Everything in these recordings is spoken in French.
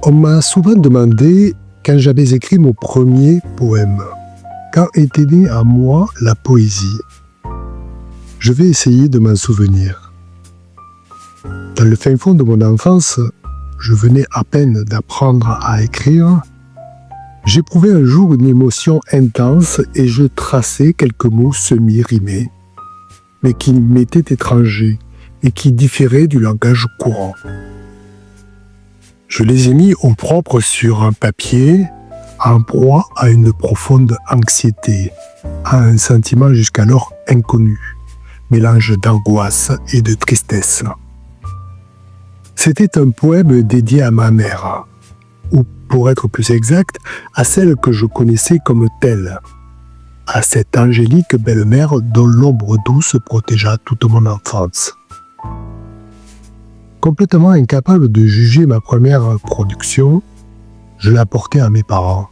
On m'a souvent demandé quand j'avais écrit mon premier poème, quand était née à moi la poésie. Je vais essayer de m'en souvenir. Dans le fin fond de mon enfance, je venais à peine d'apprendre à écrire. J'éprouvais un jour une émotion intense et je traçais quelques mots semi-rimés, mais qui m'étaient étrangers et qui différaient du langage courant. Je les ai mis au propre sur un papier, en proie à une profonde anxiété, à un sentiment jusqu'alors inconnu, mélange d'angoisse et de tristesse. C'était un poème dédié à ma mère, ou pour être plus exact, à celle que je connaissais comme telle, à cette angélique belle-mère dont l'ombre douce protégea toute mon enfance. Complètement incapable de juger ma première production, je la portais à mes parents.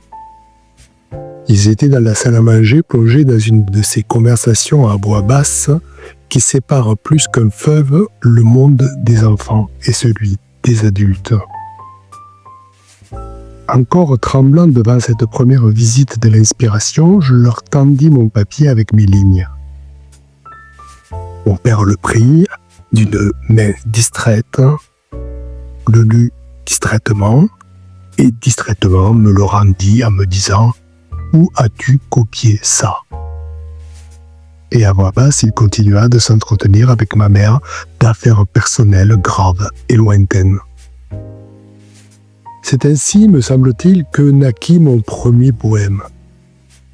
Ils étaient dans la salle à manger, plongés dans une de ces conversations à voix basse qui séparent plus qu'un fleuve le monde des enfants et celui des adultes. Encore tremblant devant cette première visite de l'inspiration, je leur tendis mon papier avec mes lignes. Mon père le prit d'une main distraite, le lut distraitement et distraitement me le rendit en me disant « Où as-tu copié ça ?» Et à voix basse, il continua de s'entretenir avec ma mère d'affaires personnelles graves et lointaines. C'est ainsi, me semble-t-il, que naquit mon premier poème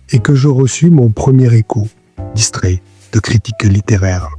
et que je reçus mon premier écho, distrait, de critique littéraire.